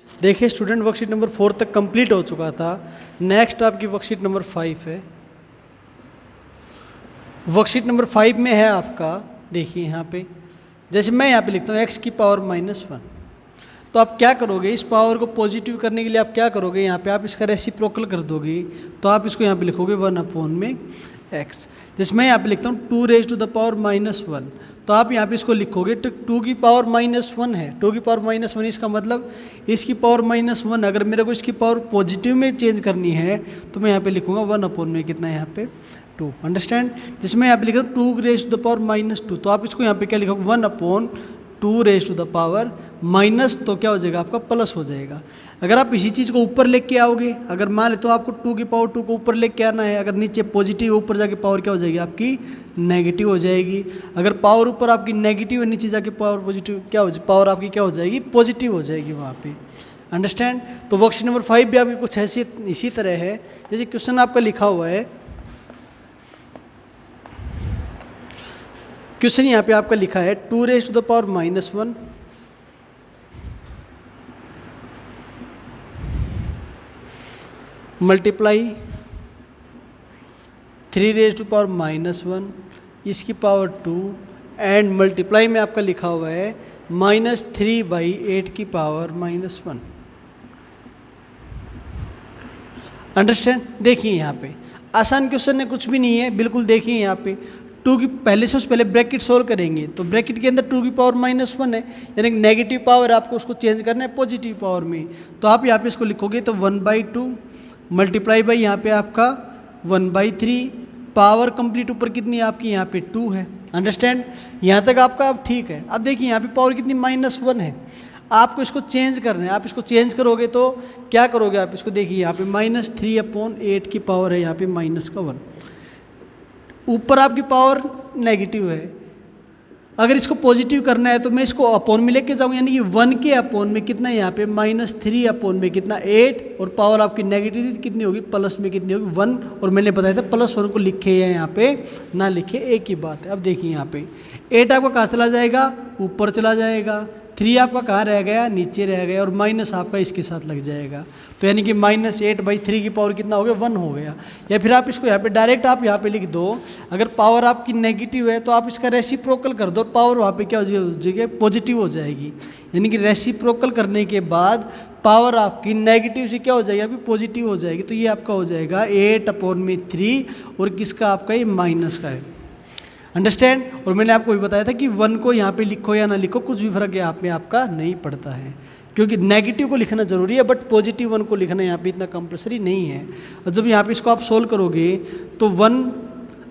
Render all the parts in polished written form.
देखिए student, worksheet number 4 तक complete हो चुका था। नेक्स्ट आपकी वर्कशीट नंबर 5 है। वर्कशीट नंबर 5 में है आपका, देखिए यहाँ पे जैसे मैं यहाँ पे लिखता हूँ x की पावर -1, तो आप क्या करोगे, इस पावर को पॉजिटिव करने के लिए आप क्या करोगे, यहाँ पे आप इसका रेसिप्रोकल कर दोगे, तो आप इसको यहाँ पे लिखोगे 1/x। जैसे मैं यहाँ पे लिखता हूँ 2⁻⁻1, तो आप यहाँ पे इसको लिखोगे तो 2 की पावर -1 है, 2 की पावर -1, इसका मतलब इसकी पावर -1। अगर मेरे को इसकी पावर पॉजिटिव में चेंज करनी है तो मैं यहाँ पे लिखूंगा 1/में कितना है यहाँ पे 2। अंडरस्टैंड। जिसमें यहाँ पे लिखा 2⁻⁻2, तो आप इसको यहाँ पे क्या लिखोगे 1/2⁻⁻, माइनस तो क्या हो जाएगा आपका प्लस हो जाएगा। अगर आप इसी चीज़ को ऊपर लेके आओगे, अगर मान ले तो आपको 2 की पावर 2 को ऊपर लेके आना है, अगर नीचे पॉजिटिव ऊपर जाके पावर क्या हो जाएगी आपकी नेगेटिव हो जाएगी। अगर पावर ऊपर आपकी नेगेटिव है, नीचे जाके पावर पॉजिटिव क्या हो जाएगी, पावर आपकी क्या हो जाएगी पॉजिटिव हो जाएगी वहाँ पे। अंडरस्टैंड। तो वर्कशीट नंबर 5 भी आपकी कुछ ऐसी इसी तरह है, जैसे क्वेश्चन आपका लिखा हुआ है। क्वेश्चन यहाँ पे आपका लिखा है 2⁻⁻1 मल्टीप्लाई 3⁻⁻1 इसकी पावर 2 एंड मल्टीप्लाई में आपका लिखा हुआ है -3/8 की पावर -1। अंडरस्टैंड। देखिए यहाँ पे आसान क्वेश्चन है, कुछ भी नहीं है बिल्कुल। देखिए यहाँ पे 2 की पहले से पहले ब्रैकेट सोल्व करेंगे, तो ब्रैकेट के अंदर 2 की पावर -1 है, यानी नेगेटिव पावर आपको उसको चेंज करना है पॉजिटिव पावर में। तो आप यहाँ पे इसको लिखोगे तो 1/2 मल्टीप्लाई बाई यहाँ पे आपका 1/3, पावर कंप्लीट ऊपर कितनी है आपकी यहाँ पे 2 है। अंडरस्टैंड। यहाँ तक आपका अब ठीक है। अब देखिए यहाँ पे पावर कितनी -1 है, आपको इसको चेंज करना है। आप इसको चेंज करोगे तो क्या करोगे आप इसको, देखिए यहाँ पे -3/8 की पावर है, यहाँ पे -1, ऊपर आपकी पावर नेगेटिव है। अगर इसको पॉजिटिव करना है तो मैं इसको अपोन में लेके जाऊंगा, यानी कि 1 के अपोन में कितना है यहाँ पे -3 अपोन में कितना 8, और पावर आपकी नेगेटिव थी कितनी होगी प्लस में कितनी होगी 1, और मैंने बताया था +1 को लिखे हैं यहाँ पे ना लिखे, एक ही बात है। अब देखिए यहाँ पे 8 आपका कहाँ चला जाएगा, ऊपर चला जाएगा, 3 आपका कहाँ रह गया, नीचे रह गया, और माइनस आपका इसके साथ लग जाएगा, तो यानी कि -8/3 की पावर कितना हो गया 1 हो गया। या फिर आप इसको यहाँ पे डायरेक्ट आप यहाँ पे लिख दो, अगर पावर आपकी नेगेटिव है तो आप इसका रेसिप्रोकल कर दो, और पावर वहाँ पे क्या हो जाएगी पॉजिटिव हो जाएगी। यानी कि रेसिप्रोकल करने के बाद पावर आपकी नेगेटिव से क्या हो जाएगी आपकी पॉजिटिव हो जाएगी। तो ये आपका हो जाएगा 8/3, और किसका आपका ये माइनस का है। अंडरस्टैंड। और मैंने आपको भी बताया था कि 1 को यहाँ पे लिखो या ना लिखो कुछ भी फर्क यहाँ पे आपका नहीं पड़ता है, क्योंकि नेगेटिव को लिखना जरूरी है बट पॉजिटिव 1 को लिखना यहाँ पे इतना कंपल्सरी नहीं है। और जब यहाँ पे इसको आप सोल्व करोगे तो 1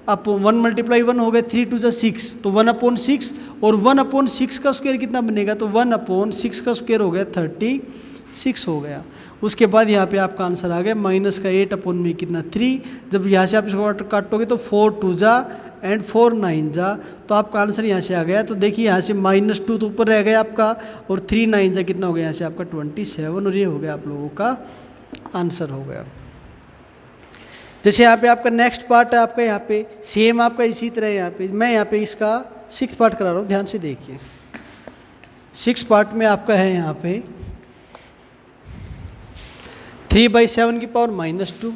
× 1 हो गया 3 2 6, तो 1/6, और 1/6 का स्क्वायर कितना बनेगा, तो 1/6 का स्क्वायर हो गया 36 हो गया। उसके बाद यहाँ पे आपका आंसर आ गया माइनस का 8 में कितना 3। जब यहाँ से आप इसको काटोगे तो 4 2 एंड 4 9 जा, तो आपका आंसर यहाँ से आ गया। तो देखिए यहाँ से -2 तो ऊपर रह गया आपका, और 3 9 जा कितना हो गया यहाँ से आपका 27, और ये हो गया आप लोगों का आंसर हो गया। जैसे यहाँ पे आपका नेक्स्ट पार्ट है आपका, यहाँ पे सेम आपका इसी तरह यहाँ पे मैं यहाँ पे इसका 6th पार्ट करा रहा हूँ, ध्यान से देखिए। 6th पार्ट में आपका है यहाँ पे 3/7 की पावर -2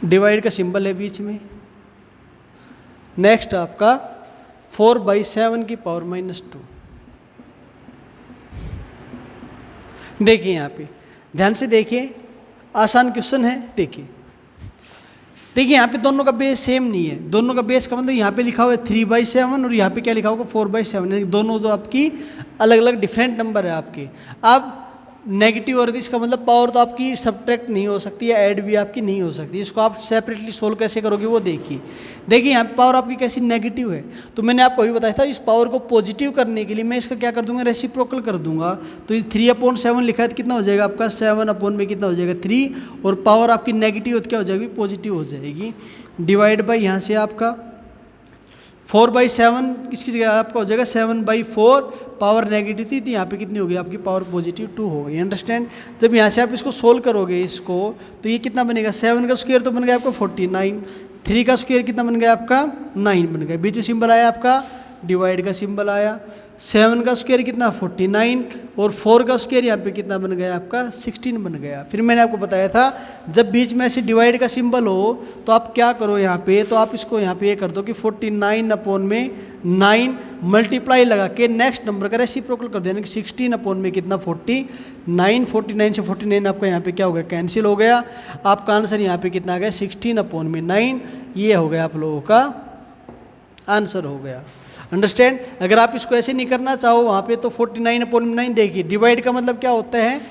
डिवाइड का सिंबल है बीच में। नेक्स्ट आपका 4/7 की पावर -2। देखिए यहाँ पे ध्यान से देखिए, आसान क्वेश्चन है। देखिए यहाँ पे दोनों का बेस सेम नहीं है, दोनों का बेस का मतलब यहाँ पे लिखा हुआ है 3/7 और यहाँ पे क्या लिखा होगा 4/7, दोनों तो आपकी अलग अलग डिफरेंट नंबर है आपके। अब नेगेटिव और इसका मतलब पावर तो आपकी सब्ट्रैक्ट नहीं हो सकती है, ऐड भी आपकी नहीं हो सकती। इसको आप सेपरेटली सोल्व कैसे करोगे वो देखिए यहाँ पे पावर आपकी कैसी नेगेटिव है, तो मैंने आपको अभी बताया था इस पावर को पॉजिटिव करने के लिए मैं इसका क्या कर दूंगा रेसिप्रोकल कर दूंगा। तो ये 3/7 लिखा है तो कितना हो जाएगा आपका 7 में कितना हो जाएगा 3, और पावर आपकी नेगेटिव क्या हो जाएगी पॉजिटिव हो जाएगी। डिवाइड बाई यहाँ से आपका 4/7 किसकी जगह आपका हो जाएगा 7/4, पावर नेगेटिव थी तो यहाँ पे कितनी होगी आपकी पावर पॉजिटिव 2 हो गई। अंडरस्टैंड। जब यहाँ से आप इसको सोल्व करोगे इसको तो ये कितना बनेगा 7 का स्क्वायर तो बन गया आपका 49, 3 का स्क्वायर कितना बन गया आपका 9 बन गया, बीच में सिंबल आया आपका डिवाइड का सिंबल आया, 7 का स्क्वायर कितना 49 और 4 का स्क्वायर यहाँ पे कितना बन गया आपका 16 बन गया। फिर मैंने आपको बताया था जब बीच में ऐसे डिवाइड का सिंबल हो तो आप क्या करो यहाँ पे, तो आप इसको यहाँ पे ये कर दो कि 49 अपॉन में 9 मल्टीप्लाई लगा के नेक्स्ट नंबर का रेसिप्रोकल कर दो, यानी कि 16 अपॉन में कितना 49, 49 से 49 आपका यहाँ पे क्या हो गया कैंसिल हो गया। आपका आंसर यहाँ पे कितना आ गया 16 अपॉन में 9, ये हो गया आप लोगों का आंसर हो गया। अंडरस्टैंड। अगर आप इसको ऐसे नहीं करना चाहो वहाँ पे तो 49 अपॉन में 9 देखिए, डिवाइड का मतलब क्या होता है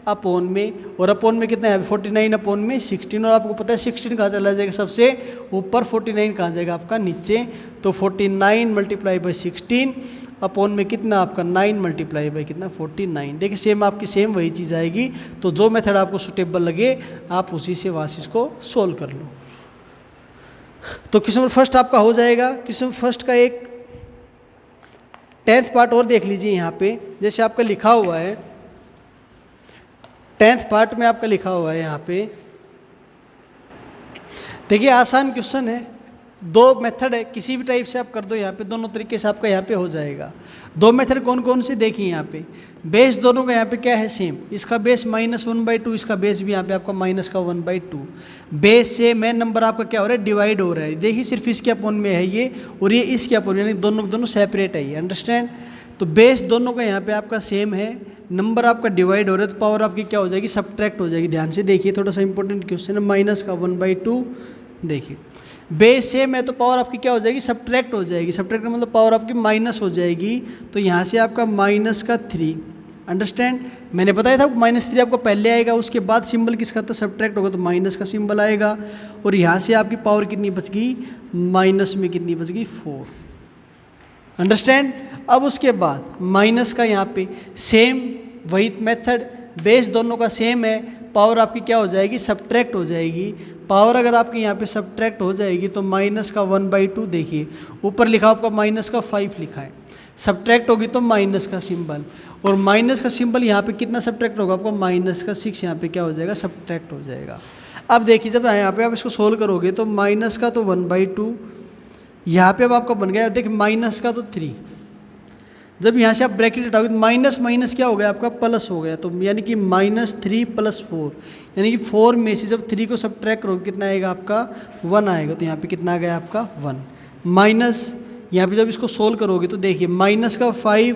अपॉन में, और अपॉन में कितना है 49 अपॉन में 16, और आपको पता है 16 कहाँ चला जाएगा सबसे ऊपर, 49 कहाँ जाएगा आपका नीचे, तो 49 मल्टीप्लाई बाई 16 अपॉन में कितना आपका 9 मल्टीप्लाई बाई कितना 49। देखिए सेम आपकी सेम वही चीज़ आएगी। तो जो मेथड आपको सुटेबल लगे आप उसी से वहाँ से इसको सोल्व कर लो। तो क्वेश्चन नंबर फर्स्ट आपका हो जाएगा। क्वेश्चन नंबर फर्स्ट का एक 10th पार्ट और देख लीजिए यहाँ पे, जैसे आपका लिखा हुआ है 10th पार्ट में आपका लिखा हुआ है यहाँ पे, देखिए आसान क्वेश्चन है, दो मेथड है, किसी भी टाइप से आप कर दो यहाँ पे, दोनों तरीके से आपका यहाँ पे हो जाएगा। दो मेथड कौन कौन से देखिए यहाँ पे, बेस दोनों का यहाँ पे क्या है सेम, इसका बेस -1/2, इसका बेस भी यहाँ पे आपका -1/2, बेस सेम है, नंबर आपका क्या हो रहा है डिवाइड हो रहा है। देखिए सिर्फ इसके अपॉन में है ये और ये इसके अपॉन, यानी दोनों सेपरेट है ये। अंडरस्टैंड। तो बेस दोनों का यहाँ पे आपका सेम है, नंबर आपका डिवाइड हो रहा है, तो पावर आपकी क्या हो जाएगी सबट्रैक्ट हो जाएगी। ध्यान से देखिए, थोड़ा सा इंपॉर्टेंट क्वेश्चन है, माइनस का 1/2। देखिए बेस सेम है तो पावर आपकी क्या हो जाएगी सबट्रैक्ट हो जाएगी, सबट्रैक्ट मतलब पावर आपकी माइनस हो जाएगी, तो यहाँ से आपका -3। अंडरस्टैंड। मैंने बताया था -3 आपको पहले आएगा, उसके बाद सिंबल किसका था सबट्रैक्ट होगा तो माइनस का सिंबल आएगा, और यहाँ से आपकी पावर कितनी बच गई माइनस में कितनी बच गई 4। अंडरस्टैंड। अब उसके बाद माइनस का यहाँ पे सेम वही मेथड, बेस दोनों का सेम है, पावर आपकी क्या हो जाएगी सबट्रैक्ट हो जाएगी। पावर अगर आपकी यहाँ पे सबट्रैक्ट हो जाएगी तो माइनस का 1/2, देखिए ऊपर लिखा आपका माइनस का 5 लिखा है, सबट्रैक्ट होगी तो माइनस का सिंबल, और माइनस का सिंबल यहाँ पे कितना सबट्रैक्ट होगा आपका -6 यहाँ पे क्या हो जाएगा सबट्रैक्ट हो जाएगा। अब देखिए जब यहाँ पे आप इसको सोल्व करोगे तो माइनस का तो 1/2, यहाँ पे अब आपका बन गया देखिए माइनस का तो 3, जब यहाँ से आप ब्रैकेट हटाओगे तो माइनस माइनस क्या हो गया आपका प्लस हो गया, तो यानी कि -3 + 4, यानी कि 4 में से जब 3 को सबट्रैक्ट करोगे कितना आएगा आपका 1 आएगा, तो यहाँ पे कितना आ गया आपका 1 माइनस, यहाँ पे जब इसको सोल्व करोगे तो देखिए माइनस का 5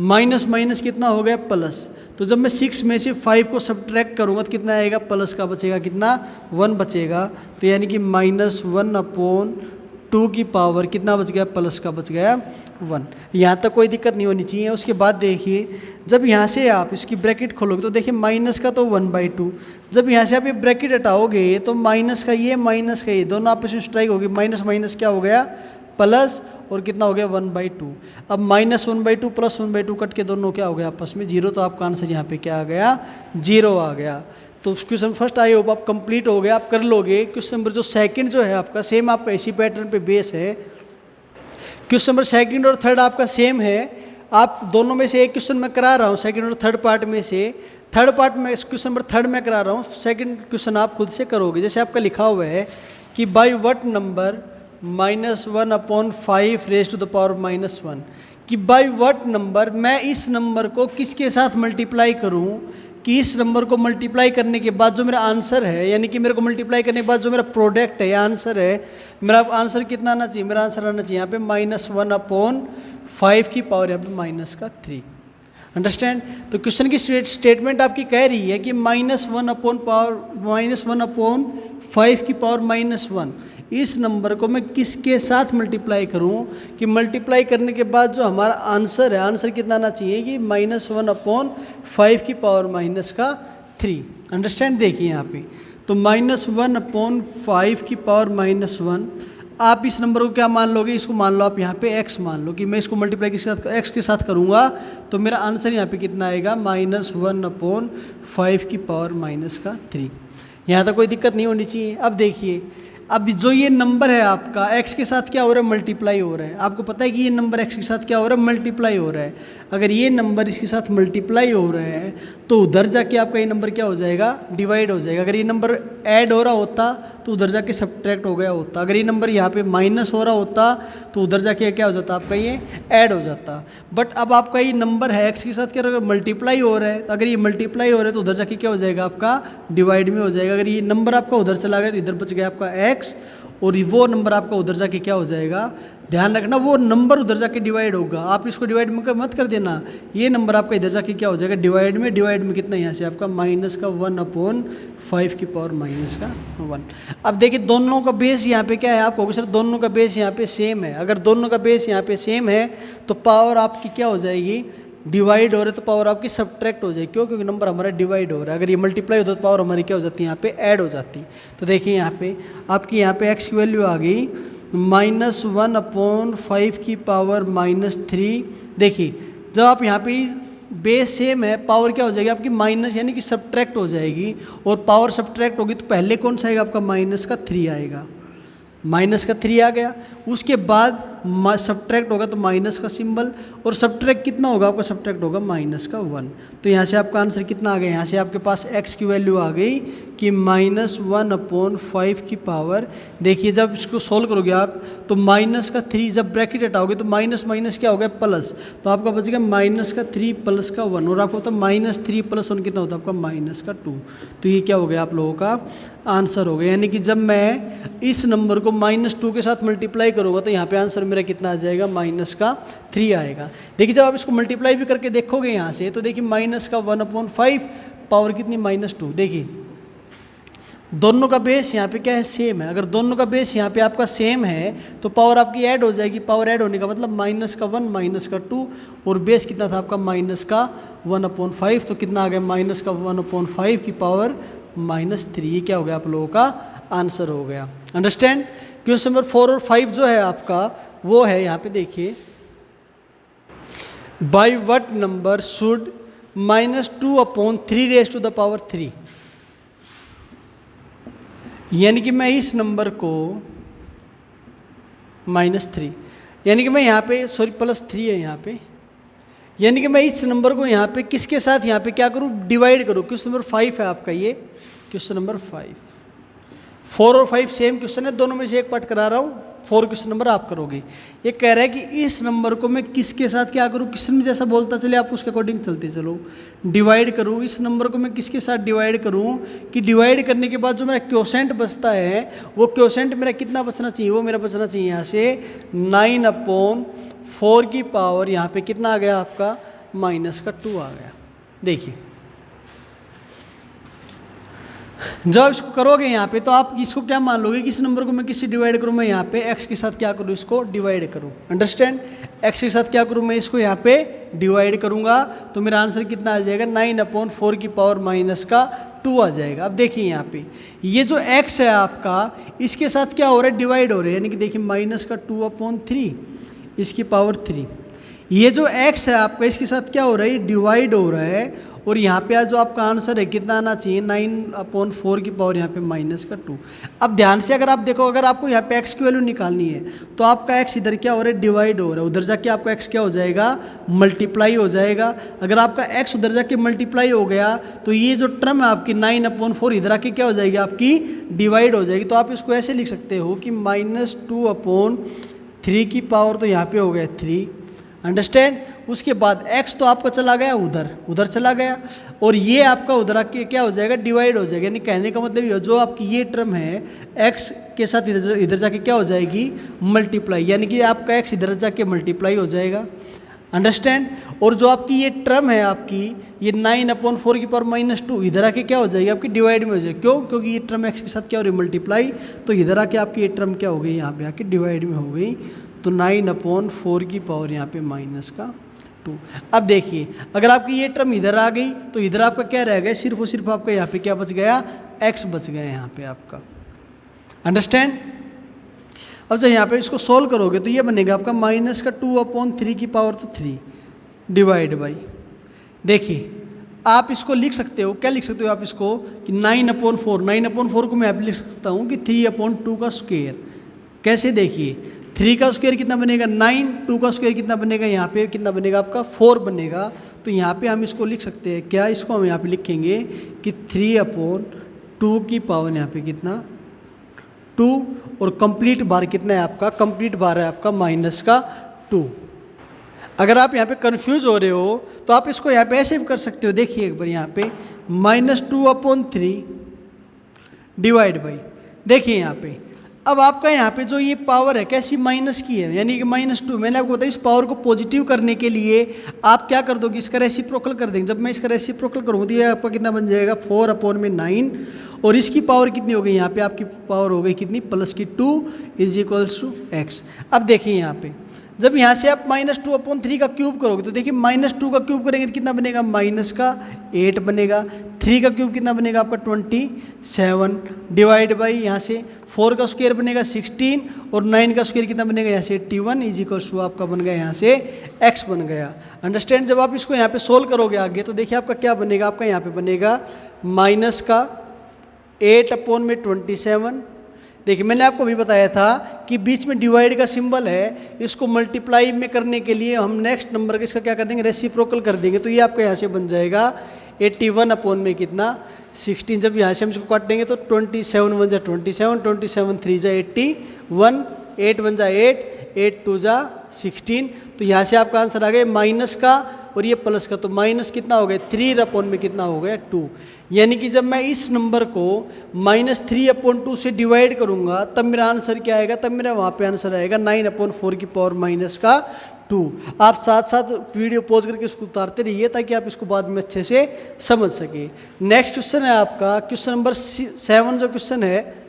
माइनस माइनस कितना हो गया प्लस, तो जब मैं 6 में से 5 को सबट्रैक्ट करूँगा तो कितना आएगा प्लस का बचेगा कितना 1 बचेगा, तो यानी कि -1/2 की पावर कितना बच गया प्लस का बच गया 1। यहाँ तक कोई दिक्कत नहीं होनी चाहिए। उसके बाद देखिए जब यहाँ से आप इसकी ब्रैकेट खोलोगे तो देखिए माइनस का तो 1/2, जब यहाँ से आप ये ब्रैकेट हटाओगे तो माइनस का ये दोनों आपस में स्ट्राइक होगी, माइनस माइनस क्या हो गया प्लस, और कितना हो गया 1/2। अब -1/2 + 1/2 कट के दोनों क्या हो गया आपस में 0, तो आपका आंसर यहाँ पे क्या आ गया 0 आ गया। तो क्वेश्चन फर्स्ट आई होप आप कंप्लीट हो गया, आप कर लोगे। क्वेश्चन नंबर जो सेकंड जो है आपका सेम आपका इसी पैटर्न पे बेस है। क्वेश्चन नंबर सेकंड और थर्ड आपका सेम है, आप दोनों में से एक क्वेश्चन मैं करा रहा हूँ सेकंड और थर्ड पार्ट में से, थर्ड पार्ट में क्वेश्चन नंबर थर्ड में करा रहा हूँ, सेकंड क्वेश्चन आप खुद से करोगे। जैसे आपका लिखा हुआ है कि by what number -1/5 raise to the power -1, कि बाई व्हाट नंबर मैं इस नंबर को किसके साथ मल्टीप्लाई करूँ, कि इस नंबर को मल्टीप्लाई करने के बाद जो मेरा आंसर है, यानी कि मेरे को मल्टीप्लाई करने के बाद जो मेरा प्रोडक्ट है या आंसर है, मेरा आंसर कितना आना चाहिए, मेरा आंसर आना चाहिए यहाँ पे -1/5 की पावर यहाँ पे -3। अंडरस्टैंड। तो क्वेश्चन की स्टेटमेंट आपकी कह रही है कि -1/5 की पावर -1 इस नंबर को मैं किसके साथ मल्टीप्लाई करूं, कि मल्टीप्लाई करने के बाद जो हमारा आंसर है, आंसर कितना आना चाहिए कि -1/5 की पावर -3। अंडरस्टैंड। देखिए यहाँ पे तो -1/5 की पावर -1, आप इस नंबर को क्या मान लोगे, इसको मान लो आप यहाँ पे x मान लो, कि मैं इसको मल्टीप्लाई किसके साथ x के साथ करूँगा तो मेरा आंसर यहाँ पे कितना आएगा -1/5 की पावर -3। यहाँ तक कोई दिक्कत नहीं होनी चाहिए। अब देखिए अब जो ये नंबर है आपका x के साथ क्या हो रहा है, मल्टीप्लाई हो रहा है। आपको पता है कि ये नंबर x के साथ क्या हो रहा है, मल्टीप्लाई हो रहा है। अगर ये नंबर इसके साथ मल्टीप्लाई हो रहा है तो उधर जाके आपका ये नंबर क्या हो जाएगा, डिवाइड हो जाएगा। अगर ये नंबर ऐड हो रहा होता तो उधर जाके सब्ट्रैक्ट हो गया होता। अगर ये नंबर यहाँ पे माइनस हो रहा होता तो उधर जाके क्या हो जाता, आपका ये ऐड हो जाता। बट अब आपका ये नंबर है x के साथ क्या मल्टीप्लाई हो रहा है, तो अगर ये मल्टीप्लाई हो रहा है तो उधर जाके क्या हो जाएगा, आपका डिवाइड में हो जाएगा। अगर ये नंबर आपका उधर चला गया तो इधर बच गया आपका x, और वो नंबर आपका उधर जाके क्या हो जाएगा, ध्यान रखना वो नंबर उधर जाके डिवाइड होगा। आप इसको डिवाइड में मत कर देना, ये नंबर आपका इधर जाके क्या हो जाएगा, डिवाइड में। डिवाइड में कितना यहाँ से आपका माइनस का 1/5 की पावर माइनस का 1। अब देखिए दोनों का बेस यहाँ पे क्या है, आप कहोगे सर दोनों का बेस यहाँ पे सेम है। अगर दोनों का बेस यहाँ पे सेम है तो पावर आपकी क्या हो जाएगी, डिवाइड हो रहा है तो पावर आपकी सब्ट्रैक्ट हो जाएगी। क्यों, क्योंकि नंबर हमारा डिवाइड हो रहा है। अगर ये मल्टीप्लाई होता तो पावर हमारी क्या हो जाती है, यहाँ पे ऐड हो जाती। तो देखिए यहाँ पे आपकी यहाँ पे x की वैल्यू आ गई -1/5 की पावर -3। देखिए जब आप यहाँ पे बेस सेम है, पावर क्या हो जाएगी आपकी माइनस, यानी कि सब्ट्रैक्ट हो जाएगी। और पावर सब्ट्रैक्ट होगी तो पहले कौन सा आएगा आपका, माइनस का 3 आएगा। माइनस का 3 आ गया, उसके बाद सब्ट्रैक्ट होगा तो माइनस का सिंबल, और सब्ट्रैक्ट कितना होगा आपका, सब्ट्रैक्ट होगा माइनस का 1। तो यहाँ से आपका आंसर कितना आ गया, यहाँ से आपके पास x की वैल्यू आ गई कि -1/5 की पावर। देखिए जब इसको सोल्व करोगे आप तो माइनस का 3, जब ब्रैकेट हटाओगे तो माइनस माइनस क्या हो गया, प्लस। तो आपका बच गया माइनस का 3 प्लस का 1, और आपको पता -3 + 1 कितना होता है आपका, -2। तो ये क्या हो गया आप लोगों का आंसर हो गया। यानी कि जब मैं इस नंबर को -2 के साथ मल्टीप्लाई करूँगा तो यहाँ पे आंसर मेरा कितना आ जाएगा, -3 आएगा। देखिए जब आप इसको मल्टीप्लाई भी करके देखोगे यहाँ से तो देखिए -1/5 पावर कितनी, -2। देखिए दोनों का बेस यहाँ पे क्या है, सेम है। अगर दोनों का बेस यहाँ पे आपका सेम है तो पावर आपकी ऐड हो जाएगी। पावर ऐड होने का मतलब -1 -2, और बेस कितना था आपका, -1/5। तो कितना आ गया, -1/5 की पावर -3। ये क्या हो गया आप लोगों का आंसर हो गया। अंडरस्टैंड। क्वेश्चन नंबर 4 और 5 जो है आपका वो है यहाँ पे देखिए, बाई व्हाट नंबर शुड -2/3 यानी कि मैं इस नंबर को -3, यानी कि मैं यहाँ पे सॉरी +3 है यहाँ पे, यानी कि मैं इस नंबर को यहाँ पे किसके साथ यहाँ पे क्या करूँ, डिवाइड करूँ। क्वेश्चन नंबर 5 है आपका ये, क्वेश्चन नंबर 5। 4 और 5 सेम क्वेश्चन है, दोनों में से एक पार्ट करा रहा हूँ, 4 क्वेश्चन नंबर आप करोगे। ये कह रहा है कि इस नंबर को मैं किसके साथ क्या करूँ, क्वेश्चन में जैसा बोलता चले आप उसके अकॉर्डिंग चलते चलो। डिवाइड करूँ, इस नंबर को मैं किसके साथ डिवाइड करूँ कि डिवाइड करने के बाद जो मेरा क्वोशेंट बचता है वो क्वोशेंट मेरा कितना बचना चाहिए, वो मेरा बचना चाहिए यहाँ से 9/4 की पावर यहाँ पे कितना आ गया आपका, -2 आ गया। देखिए जब इसको करोगे यहाँ पे तो आप इसको क्या मान लोगे कि इस नंबर को मैं किससे डिवाइड करूँ, मैं यहाँ पे x के साथ क्या करूँ, इसको डिवाइड करूँ। अंडरस्टैंड। x के साथ क्या करूँ, मैं इसको यहाँ पे डिवाइड करूँगा तो मेरा आंसर कितना आ जाएगा, 9/4 की पावर -2 आ जाएगा। अब देखिए यहाँ पे ये जो x है आपका, इसके साथ क्या हो रहा है, डिवाइड हो रहा है। यानी कि देखिए -2/3 इसकी पावर 3। ये जो x है आपका, इसके साथ क्या हो रहा है, डिवाइड हो रहा है। और यहाँ पे आज जो आपका आंसर है कितना आना चाहिए, 9/4 की पावर यहाँ पे -2। अब ध्यान से अगर आप देखो, अगर आपको यहाँ पे x की वैल्यू निकालनी है तो आपका x इधर क्या हो रहा है, डिवाइड हो रहा है। उधर जाके आपका x क्या हो जाएगा, मल्टीप्लाई हो जाएगा। अगर आपका x उधर जाके मल्टीप्लाई हो गया तो ये जो टर्म है आपकी 9/4 इधर आके क्या हो जाएगी, आपकी डिवाइड हो जाएगी। तो आप इसको ऐसे लिख सकते हो कि -2/3 की पावर तो यहाँ पे हो गया 3। अंडरस्टैंड। उसके बाद x तो आपका चला गया उधर चला गया, और ये आपका उधर आके क्या हो जाएगा, डिवाइड हो जाएगा। यानी कहने का मतलब ये जो आपकी ये टर्म है x के साथ इधर जाके क्या हो जाएगी, मल्टीप्लाई। यानी कि आपका x इधर जाके मल्टीप्लाई हो जाएगा। अंडरस्टैंड। और जो आपकी ये टर्म है आपकी ये 9/4 की पावर -2 इधर आके क्या हो जाएगी, आपकी डिवाइड में हो जाएगी। क्यों, क्योंकि ये टर्म x के साथ क्या हो रही है, मल्टीप्लाई। तो इधर आके आपकी ये टर्म क्या हो गई, यहाँ पे आके डिवाइड में हो गई। तो 9/4 की पावर यहाँ पे -2। अब देखिए अगर आपकी ये टर्म इधर आ गई तो इधर आपका क्या रह गया, सिर्फ और सिर्फ आपका यहाँ पे क्या बच गया, x बच गया यहाँ पे आपका। अंडरस्टैंड। अब जब यहाँ पे इसको सोल्व करोगे तो ये बनेगा आपका -2/3 की पावर तो 3 डिवाइड बाई, देखिए आप इसको लिख सकते हो, क्या लिख सकते हो आप इसको कि 9/4, 9/4 को मैं आप लिख सकता हूँ कि 3/2 का स्क्वायर। कैसे देखिए, 3 का स्क्वायर कितना बनेगा 9, 2 का स्क्वायर कितना बनेगा, यहाँ पे कितना बनेगा आपका 4 बनेगा। तो यहाँ पे हम इसको लिख सकते हैं, क्या इसको हम यहाँ पे लिखेंगे कि 3/2 की पावर यहाँ पे कितना 2, और कंप्लीट बार कितना है आपका, कंप्लीट बार है आपका -2। अगर आप यहाँ पे कंफ्यूज हो रहे हो तो आप इसको यहाँ पे ऐसे भी कर सकते हो। देखिए एक बार यहाँ पे -2/3 डिवाइड बाई, देखिए यहाँ पे अब आपका यहाँ पे जो ये पावर है कैसी माइनस की है, यानी कि -2। मैंने आपको बताया इस पावर को पॉजिटिव करने के लिए आप क्या कर दोगे, इसका रेसिप्रोकल कर देंगे। जब मैं इसका रेसिप्रोकल करूँगा तो ये आपका कितना बन जाएगा 4/9, और इसकी पावर कितनी हो गई, यहाँ पे आपकी पावर हो गई कितनी +2 = x। अब देखिए यहाँ पे जब यहाँ से आप -2/3 का क्यूब करोगे तो देखिए -2 का क्यूब करेंगे तो कितना बनेगा -8 बनेगा। 3 का क्यूब कितना बनेगा आपका 27 डिवाइड बाई यहाँ से 4 का स्क्वायर बनेगा 16, और 9 का स्क्वायर कितना बनेगा यहाँ से 81 = आपका बन गया यहाँ से x बन गया। अंडरस्टैंड। जब आप इसको यहाँ पे सोल्व करोगे आगे तो देखिए आपका क्या बनेगा, आपका यहाँ पे बनेगा -8/27। देखिए मैंने आपको भी बताया था कि बीच में डिवाइड का सिंबल है, इसको मल्टीप्लाई में करने के लिए हम नेक्स्ट नंबर का इसका क्या कर देंगे, रेसिप्रोकल कर देंगे। तो ये आपका यहाँ से बन जाएगा 81 कितना 16। जब यहाँ से हम इसको काट देंगे तो 27 1 जा 27, 27 3 जा 81, 8 1 जा 8, 8 2 जा 16। तो यहाँ से आपका आंसर आ गया माइनस का और ये प्लस का, तो माइनस कितना हो गया 3/में कितना हो गया 2। यानी कि जब मैं इस नंबर को -3/2 से डिवाइड करूंगा तब मेरा आंसर क्या आएगा, तब मेरा वहाँ पे आंसर आएगा 9/4 की पावर -2। आप साथ साथ वीडियो पॉज करके इसको उतारते रहिए ताकि आप इसको बाद में अच्छे से समझ सके। नेक्स्ट क्वेश्चन है आपका क्वेश्चन नंबर 7। जो क्वेश्चन है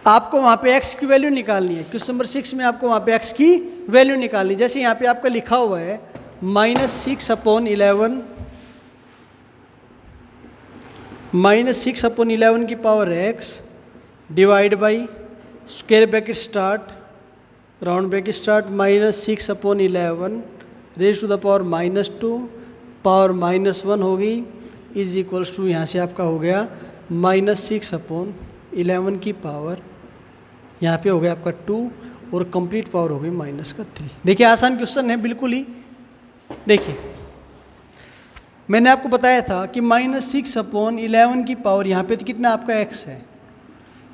आपको वहाँ पे x की वैल्यू निकालनी है। क्वेश्चन नंबर 6 में आपको वहाँ पे x की वैल्यू निकालनी, जैसे यहाँ पे आपका लिखा हुआ है -6/11 की power x divide by square bracket start round bracket start -6/11 raise to the power -2 power -1 होगी = यहाँ से आपका हो गया -6/11 की पावर यहाँ पे हो गया आपका 2 और कंप्लीट पावर हो गई -3। देखिए आसान क्वेश्चन है बिल्कुल ही। देखिए मैंने आपको बताया था कि -6/11 की पावर यहाँ पे तो कितना आपका x है,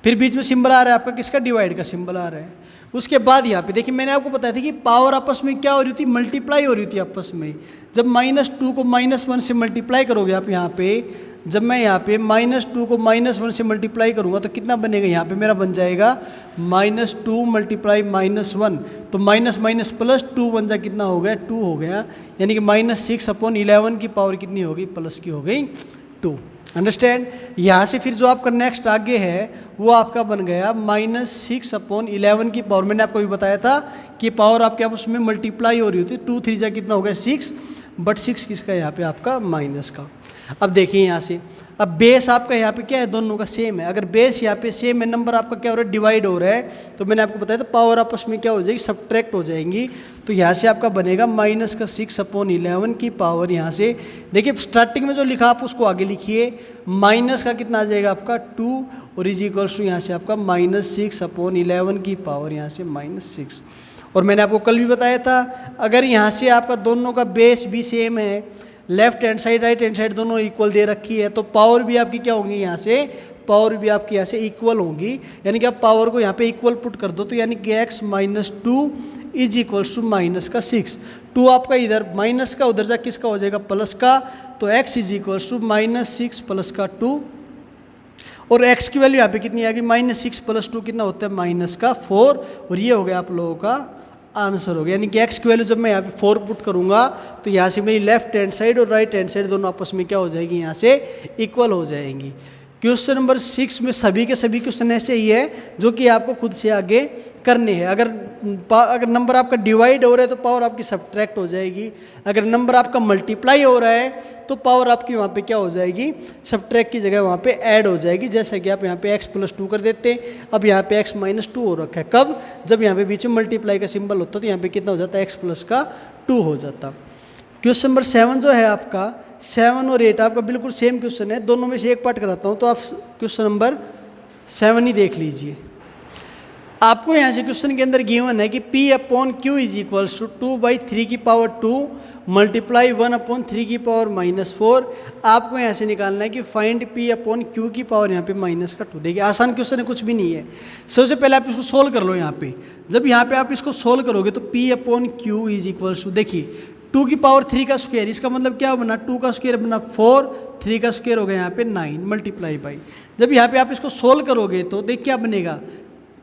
फिर बीच में सिंबल आ रहा है आपका किसका, डिवाइड का सिंबल आ रहा है। उसके बाद यहाँ पे देखिए मैंने आपको बताया था कि पावर आपस में क्या हो रही थी, मल्टीप्लाई हो रही थी आपस में। जब -2 को -1 से मल्टीप्लाई करोगे आप यहाँ पे, जब मैं यहाँ पे -2 को -1 से मल्टीप्लाई करूँगा तो कितना बनेगा, यहाँ पे मेरा बन जाएगा -2 × -1, तो माइनस माइनस प्लस 2 बन जा कितना हो गया 2 हो गया। यानी कि -6/11 की पावर कितनी हो गई, प्लस की हो गई 2। अंडरस्टैंड। यहाँ से फिर जो आपका नेक्स्ट आगे है वो आपका बन गया -6/11 की पावर। मैंने आपको भी बताया था कि पावर आपके आपस में मल्टीप्लाई हो रही होती है, 2 3 जा कितना हो गया 6, बट 6 किसका यहाँ पे आपका माइनस का। अब देखिए यहाँ से, अब बेस आपका यहाँ पे क्या है, दोनों का सेम है। अगर बेस यहाँ पे सेम है, नंबर आपका क्या हो रहा है, डिवाइड हो रहा है, तो मैंने आपको बताया था पावर आपस में क्या हो जाएगी, सब्ट्रैक्ट हो जाएंगी। तो यहाँ से आपका बनेगा -6/11 की पावर। यहाँ से देखिए स्टार्टिंग में जो लिखा आप उसको आगे लिखिए, माइनस का कितना आ जाएगा आपका 2 और = यहाँ से आपका -6/11 की पावर, यहाँ से -6। और मैंने आपको कल भी बताया था अगर यहाँ से आपका दोनों का बेस भी सेम है, left hand side right hand side दोनों इक्वल दे रखी है, तो पावर भी आपकी क्या होंगी, यहाँ से पावर भी आपकी यहाँ से इक्वल होंगी। यानी कि आप पावर को यहाँ पे इक्वल पुट कर दो, तो यानी कि x - 2 = -6। 2 आपका इधर माइनस का, उधर जा किसका हो जाएगा, प्लस का, तो x = -6 प्लस का 2। और x की वैल्यू यहाँ पे कितनी आ गई, -6 + 2 कितना होता है, -4। और ये हो गया आप लोगों का आंसर हो गया। यानी कि x की वैल्यू जब मैं यहाँ पे 4 पुट करूँगा तो यहाँ से मेरी लेफ्ट हैंड साइड और राइट हैंड साइड दोनों आपस में क्या हो जाएगी, यहाँ से इक्वल हो जाएंगी। क्वेश्चन नंबर 6 में सभी के सभी क्वेश्चन ऐसे ही है जो कि आपको खुद से आगे करने हैं। अगर नंबर आपका डिवाइड हो रहा है तो पावर आपकी सब्ट्रैक्ट हो जाएगी, अगर नंबर आपका मल्टीप्लाई हो रहा है तो पावर आपकी वहाँ पे क्या हो जाएगी, सब्ट्रैक्ट की जगह वहाँ पे ऐड हो जाएगी। जैसा कि आप यहाँ पे x + 2 कर देते, अब यहाँ पे x - 2 हो रखा है। कब, जब यहाँ पे बीच में मल्टीप्लाई का सिंबल होता तो यहाँ पे कितना हो जाता है, x + 2 हो जाता। क्वेश्चन नंबर 7 जो है आपका 7 और 8 आपका बिल्कुल सेम क्वेश्चन है, दोनों में से एक पार्ट कराता हूँ, तो आप क्वेश्चन नंबर 7 ही देख लीजिए। आपको यहाँ से क्वेश्चन के अंदर गिवन है कि P upon Q is equals to 2/3 multiply 1/3 आपको यहाँ से निकालना है कि फाइंड P अपॉन Q की पावर यहाँ पे -2। देखिए आसान क्वेश्चन है, कुछ भी नहीं है। सबसे पहले आप इसको सोल्व कर लो यहाँ पे। जब यहाँ पे आप इसको सोल्व करोगे तो P upon Q is equals to, देखिए 2 की पावर 3 का स्क्वायर, इसका मतलब क्या बना, 2 का स्क्वायर बना 4, 3 का स्क्वायर हो गया यहाँ पे 9 मल्टीप्लाई बाई। जब यहाँ पे आप इसको सोल्व करोगे तो देख क्या बनेगा,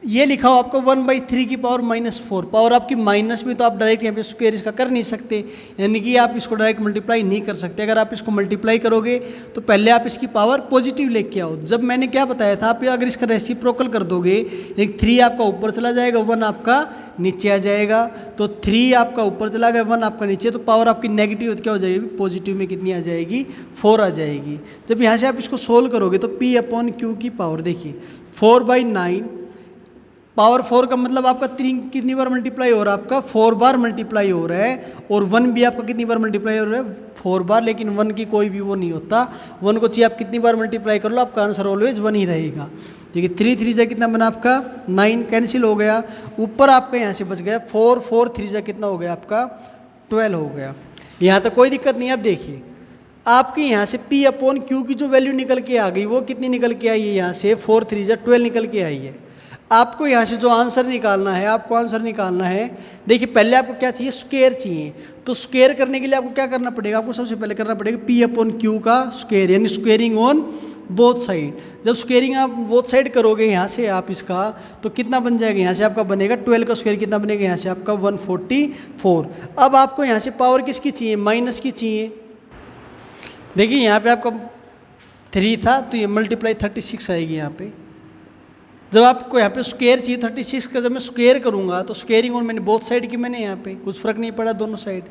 ये लिखा हो आपको 1/3 की पावर -4, पावर आपकी माइनस में, तो आप डायरेक्ट यहाँ पे स्क्वायर इसका कर नहीं सकते, यानी कि आप इसको डायरेक्ट मल्टीप्लाई नहीं कर सकते। अगर आप इसको मल्टीप्लाई करोगे तो पहले आप इसकी पावर पॉजिटिव लेके आओ। जब मैंने क्या बताया था, आप अगर इसका रेसिप्रोकल कर दोगे, एक 3 आपका ऊपर चला जाएगा, 1 आपका नीचे आ जाएगा, तो 3 आपका ऊपर चला गया, 1 आपका नीचे, तो पावर आपकी नेगेटिव क्या हो जाएगी, पॉजिटिव में कितनी आ जाएगी, 4 आ जाएगी। जब यहाँ से आप इसको सोल्व करोगे तो P अपॉन Q की पावर देखिए 4/9, पावर 4 का मतलब आपका 3 कितनी बार मल्टीप्लाई हो रहा है, आपका 4 बार मल्टीप्लाई हो रहा है, और 1 भी आपका कितनी बार मल्टीप्लाई हो रहा है, 4 बार। लेकिन 1 की कोई भी वो नहीं होता, 1 को चाहिए आप कितनी बार मल्टीप्लाई कर लो, आपका आंसर ऑलवेज 1 ही रहेगा। देखिए 3 से कितना बना आपका 9, कैंसिल हो गया, ऊपर आपका यहाँ से बच गया 4, 4 3 से कितना हो गया आपका 12 हो गया। यहाँ तक कोई दिक्कत नहीं है। अब देखिए आपके यहाँ से P अपॉन Q की जो वैल्यू निकल के आ गई वो कितनी निकल के आई है, यहाँ से 4 3 से 12 निकल के आई है। आपको यहाँ से जो आंसर निकालना है, आपको आंसर निकालना है, देखिए पहले आपको क्या चाहिए, स्क्वायर चाहिए। तो स्क्वायर करने के लिए आपको क्या करना पड़ेगा, आपको सबसे पहले करना पड़ेगा P अपॉन Q का स्क्वायर, यानी स्क्वेयरिंग ऑन बोथ साइड। जब स्क्वेयरिंग आप बोथ साइड करोगे यहाँ से आप इसका, तो कितना बन जाएगा, यहाँ से आपका बनेगा 12 का स्क्वायर कितना बनेगा, यहाँ से आपका 144। अब आपको यहाँ से पावर किसकी चाहिए, माइनस की चाहिए। देखिए यहाँ पे आपका 3 था, तो ये मल्टीप्लाई 36 आएगी यहाँ पे। जब आपको यहाँ पे स्क्वायर चाहिए 36 का, जब मैं स्क्वायर करूँगा तो स्क्वेयरिंग ऑन मैंने बोथ साइड की, मैंने यहाँ पे कुछ फर्क नहीं पड़ा दोनों साइड।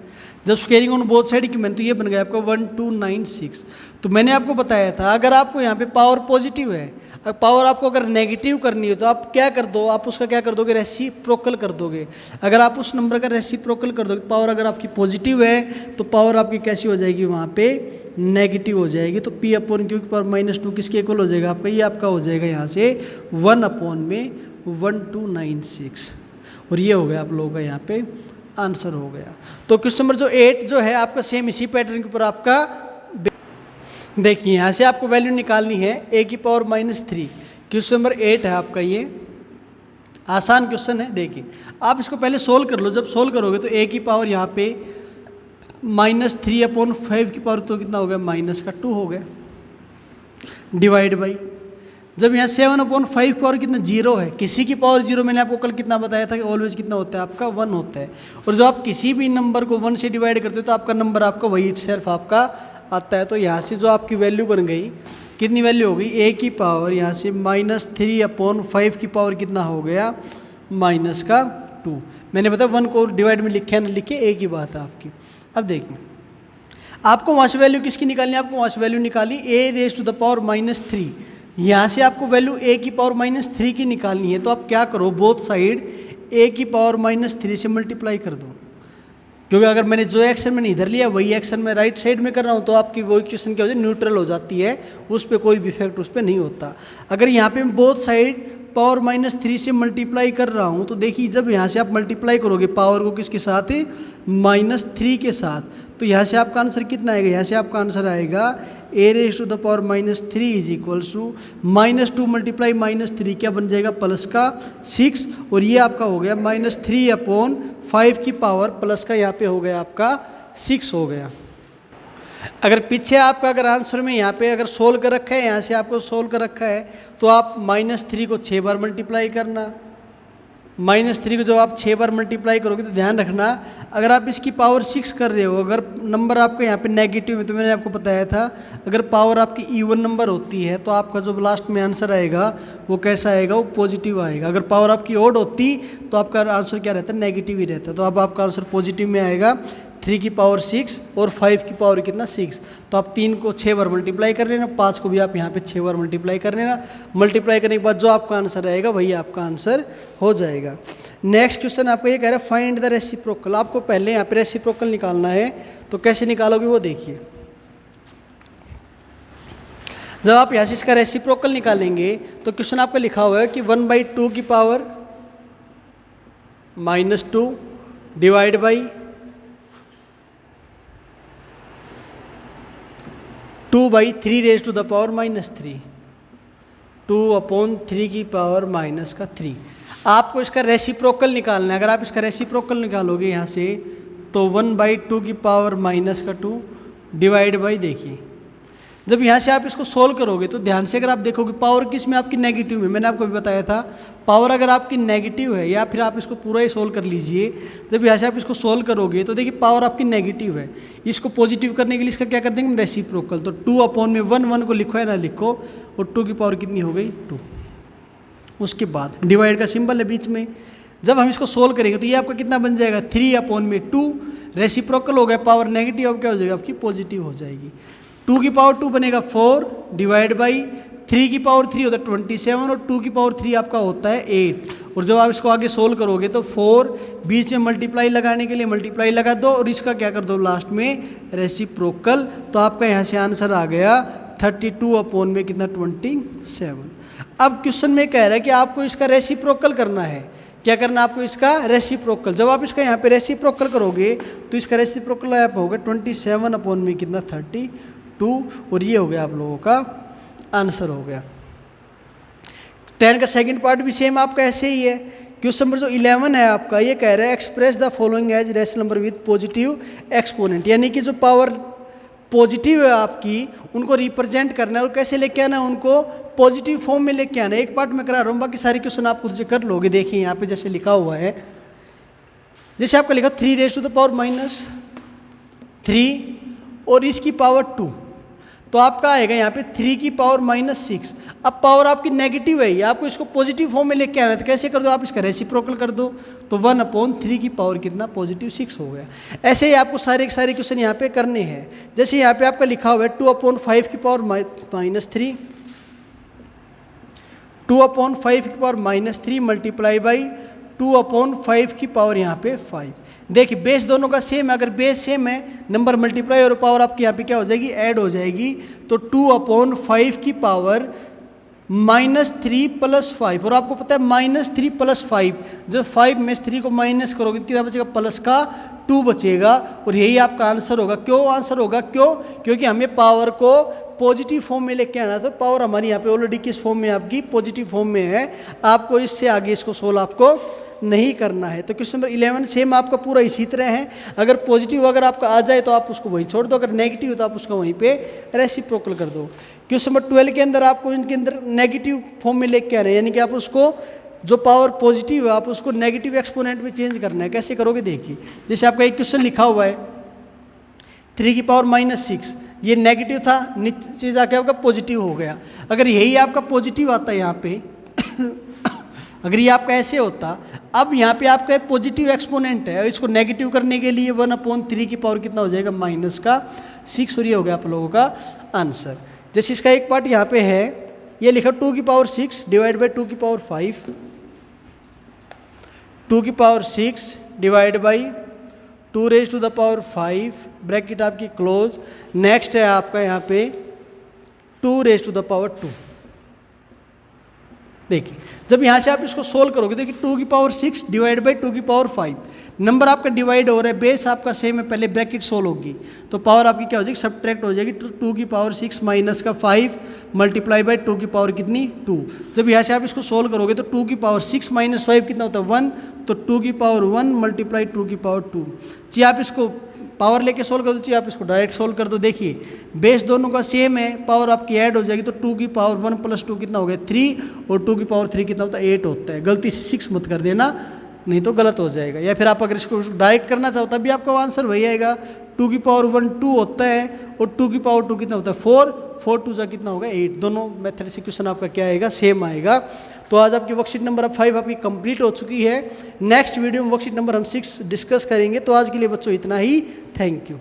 जब स्क्वेयरिंग ऑन बोथ साइड की मैंने, तो ये बन गया आपका 1296। तो मैंने आपको बताया था अगर आपको यहाँ पे पावर पॉजिटिव है, पावर आपको अगर नेगेटिव करनी है तो आप क्या कर दो, आप उसका क्या कर दोगे, रेसिप्रोकल कर दोगे। अगर आप उस नंबर का रेसिप्रोकल कर दोगे, पावर अगर आपकी पॉजिटिव है तो पावर आपकी कैसी हो जाएगी, वहाँ पे नेगेटिव हो जाएगी। तो P अपॉन Q की पावर -2 किसके इक्वल हो जाएगा आपका, ये आपका हो जाएगा यहाँ से 1 अपॉन में 1296, और ये हो गया आप लोगों का यहाँ पे आंसर हो गया। तो क्वेश्चन नंबर जो 8 जो है आपका सेम इसी पैटर्न के ऊपर आपका, देखिए यहाँ से आपको वैल्यू निकालनी है A की पावर -3। क्वेश्चन नंबर 8 है आपका, ये आसान क्वेश्चन है। देखिए आप इसको पहले सोल्व कर लो, जब सोल्व करोगे तो A की पावर यहाँ पे -3 अपॉन 5 की पावर, तो कितना हो गया, -2 हो गया, डिवाइड बाई। जब यहाँ 7 अपॉन 5 की पावर कितना 0 है, किसी की पावर 0, मैंने आपको कल कितना बताया था कि ऑलवेज कितना होता है आपका 1 होता है। और जब आप किसी भी नंबर को 1 से डिवाइड करते हो तो आपका नंबर आपका वही इटसेल्फ आपका आता है। तो यहाँ से जो आपकी वैल्यू बन गई, कितनी वैल्यू हो गई, A की पावर यहाँ से -3 अपॉन 5 की पावर कितना हो गया, -2। मैंने बताया 1 को डिवाइड में लिखे ना लिखे, A की बात है आपकी। अब देखिए आपको वहाँ से वैल्यू किसकी निकालनी है, आपको वहाँ से वैल्यू निकाली A⁻³ यहाँ से आपको वैल्यू A की पावर -3 की निकालनी है। तो आप क्या करो, बोथ साइड A की पावर -3 से मल्टीप्लाई कर दो, क्योंकि अगर मैंने जो एक्शन मैंने इधर लिया वही एक्शन मैं राइट साइड में कर रहा हूँ, तो आपकी वो इक्वेशन क्या हो जाती है, न्यूट्रल हो जाती है, उस पर कोई भी इफेक्ट उस पर नहीं होता। अगर यहाँ पे मैं बोथ साइड पावर -3 से मल्टीप्लाई कर रहा हूँ, तो देखिए जब यहाँ से आप मल्टीप्लाई करोगे पावर को किसके साथ, -3 के साथ, तो यहाँ से आपका आंसर कितना आएगा, यहाँ से आपका आंसर आएगा A⁻³ is equals to -2 multiply -3 क्या बन जाएगा, प्लस का 6, और ये आपका हो गया -3 अपॉन 5 की पावर प्लस का यहाँ पे हो गया आपका 6 हो गया। अगर पीछे आपका अगर आंसर में यहाँ पे अगर सोल्व कर रखा है, यहाँ से आपको सोल्व कर रखा है, तो आप -3 को 6 बार मल्टीप्लाई करना, -3 को जब आप 6 बार मल्टीप्लाई करोगे तो ध्यान रखना अगर आप इसकी पावर 6 कर रहे हो, अगर नंबर आपका यहाँ पे नेगेटिव है, तो मैंने आपको बताया था अगर पावर आपकी इवन नंबर होती है तो आपका जो लास्ट में आंसर आएगा वो कैसा आएगा, वो पॉजिटिव आएगा। अगर पावर आपकी ओड होती तो आपका आंसर क्या रहता है, नेगेटिव ही रहता है। तो अब आपका आंसर पॉजिटिव में आएगा 3 की पावर 6 और 5 की पावर कितना 6। तो आप 3 को 6 बार मल्टीप्लाई कर लेना, 5 को भी आप यहाँ पे 6 बार मल्टीप्लाई कर लेना। मल्टीप्लाई करने के बाद जो आपका आंसर आएगा वही आपका आंसर हो जाएगा। नेक्स्ट क्वेश्चन आपको ये कह रहा है फाइंड द रेसिप्रोकल। आपको पहले यहाँ पे रेसिप्रोकल निकालना है, तो कैसे निकालोगे वो देखिए। जब आप यहाँ से इसका रेसिप्रोकल निकालेंगे तो क्वेश्चन आपका लिखा हुआ है कि 1/2 की power -2 divide by 2/3 raise to the power -3, 2/3 की पावर -3। आपको इसका रेसिप्रोकल निकालना है। अगर आप इसका रेसिप्रोकल निकालोगे यहाँ से तो 1/2 की पावर -2 डिवाइड बाई, देखिए जब यहाँ से आप इसको सोल्व करोगे तो ध्यान से अगर आप देखोगे पावर किस में आपकी नेगेटिव में, मैंने आपको भी बताया था पावर अगर आपकी नेगेटिव है, या फिर आप इसको पूरा ही सोल्व कर लीजिए। जब यहाँ से आप इसको सोल्व करोगे तो देखिए पावर आपकी नेगेटिव है, इसको पॉजिटिव करने के लिए इसका क्या कर देंगे हम रेसिप्रोकल। तो 2/1 को लिखो या ना लिखो, और 2 की पावर कितनी हो गई 2। उसके बाद डिवाइड का सिंबल है बीच में। जब हम इसको सोल्व करेंगे तो ये आपका कितना बन जाएगा 3/2। रेसिप्रोकल हो गया, पावर नेगेटिव अब क्या हो जाएगा आपकी पॉजिटिव हो जाएगी। 2 की पावर 2 बनेगा 4 डिवाइड बाई 3 की पावर 3 होता है 27, और 2 की पावर 3 आपका होता है 8। और जब आप इसको आगे सोल्व करोगे तो 4 बीच में मल्टीप्लाई लगाने के लिए मल्टीप्लाई लगा दो, और इसका क्या कर दो लास्ट में रेसिप्रोकल। तो आपका यहाँ से आंसर आ गया 32 में कितना 27। अब क्वेश्चन में कह रहा है कि आपको इसका रेसिप्रोकल करना है। क्या करना आपको इसका रेसिप्रोकल। जब आप इसका यहाँ पे रेसिप्रोकल करोगे तो इसका रेसिप्रोकल यहाँ पे होगा 27 में कितना 32, और ये हो गया आप लोगों का आंसर हो गया। 10 का सेकंड पार्ट भी सेम आपका ऐसे ही है। क्वेश्चन नंबर जो 11 है आपका, ये कह रहा है express the following as rational number with positive exponent, यानी कि जो पावर पॉजिटिव है आपकी उनको रिप्रेजेंट करना है, और कैसे लेके आना है उनको पॉजिटिव फॉर्म में लेके आना है। एक पार्ट में करा रहा हूँ, बाकी सारे क्वेश्चन आप खुद से कर लोगे। देखिए यहाँ पे जैसे लिखा हुआ है, जैसे आपका लिखा 3 रेज़ टू द पावर -3 और इसकी पावर 2, तो आपका आएगा यहाँ पे 3 की पावर -6। अब पावर आपकी नेगेटिव है, आपको इसको पॉजिटिव फॉर्म में लेके आना है। तो कैसे कर दो आप इसका रेसिप्रोकल कर दो, तो 1/3 की पावर कितना +6 हो गया। ऐसे ही आपको सारे क्वेश्चन यहाँ पे करने हैं। जैसे यहाँ पे आपका लिखा हुआ है 2/5 की पावर -3, 2/5 की पावर -3 मल्टीप्लाई बाई 2/5 की पावर यहाँ पे 5। देखिए बेस दोनों का सेम है, अगर बेस सेम है नंबर मल्टीप्लाई और पावर आपकी यहाँ पे क्या हो जाएगी ऐड हो जाएगी। तो 2/5 की पावर -3 + 5, और आपको पता है -3 + 5, जब 5 में 3 को माइनस करोगे तो कितना बचेगा प्लस का 2 बचेगा, और यही आपका आंसर होगा। क्यों आंसर होगा, क्योंकि हमें पावर को पॉजिटिव फॉर्म में लेके आना था। पावर हमारी यहाँ पे ऑलरेडी किस फॉर्म में आपकी पॉजिटिव फॉर्म में है, आपको इससे आगे इसको सोल्व आपको नहीं करना है। तो क्वेश्चन नंबर 11 सेम आपका पूरा इसी तरह है। अगर पॉजिटिव अगर आपका आ जाए तो आप उसको वहीं छोड़ दो, अगर नेगेटिव तो आप उसका वहीं पे रेसिप्रोकल कर दो। क्वेश्चन नंबर 12 के अंदर आपको इनके अंदर नेगेटिव फॉर्म में लेके आ रहे हैं, यानी कि आप उसको जो पावर पॉजिटिव है आप उसको नेगेटिव एक्सपोनेंट में चेंज करना है। कैसे करोगे देखिए, जैसे आपका एक क्वेश्चन लिखा हुआ है 3 की पावर -6, ये नेगेटिव था, नीचे जाके आपका पॉजिटिव हो गया। अगर यही आपका पॉजिटिव आता है यहाँ पे अगर ये आपका ऐसे होता, अब यहाँ पे आपका पॉजिटिव एक्सपोनेंट है, इसको नेगेटिव करने के लिए 1/3 की पावर कितना हो जाएगा -6, और ये हो गया आप लोगों का आंसर। जैसे इसका एक पार्ट यहाँ पे है, ये लिखा 2 की पावर 6 डिवाइड बाई 2 की पावर 5, 2 की power 6 divide by 2 raise to the power 5, bracket आपकी क्लोज। नेक्स्ट है आपका यहाँ पे 2 रेज़ टू द पावर 2। देखिए जब यहाँ से आप इसको सोल्व करोगे, देखिए 2 की पावर 6 डिवाइड बाई 2 की पावर 5, नंबर आपका डिवाइड हो रहा है, बेस आपका सेम है, पहले ब्रैकेट सोल्व होगी तो पावर आपकी क्या हो जाएगी सब्ट्रैक्ट हो जाएगी। 2 की पावर 6 माइनस का 5 मल्टीप्लाई बाई 2 की पावर कितनी 2। जब यहाँ से आप इसको सोल्व करोगे तो 2 की पावर 6 माइनस 5 कितना होता है 1, तो 2 की पावर 1 मल्टीप्लाई 2 की पावर 2। चाहिए आप इसको पावर लेके सोल्व कर दो, चाहिए आप इसको डायरेक्ट सोल्व कर दो। देखिए बेस दोनों का सेम है, पावर आपकी ऐड हो जाएगी, तो 2 की पावर 1 + 2 कितना हो गया 3, और 2 की पावर 3 कितना होता है 8 होता है। गलती से 6 मत कर देना, नहीं तो गलत हो जाएगा। या फिर आप अगर इसको डायरेक्ट करना चाहो तब भी आपका आंसर वही आएगा। 2 की पावर 1 2 होता है, और 2 की पावर 2 कितना होता है 4, 4 2 जा कितना होगा 8। दोनों मेथड से क्वेश्चन आपका क्या आएगा सेम आएगा। तो आज आपकी वर्कशीट नंबर अब 5 आपकी कंप्लीट हो चुकी है। नेक्स्ट वीडियो में वर्कशीट नंबर हम 6 डिस्कस करेंगे। तो आज के लिए बच्चों इतना ही। Thank you.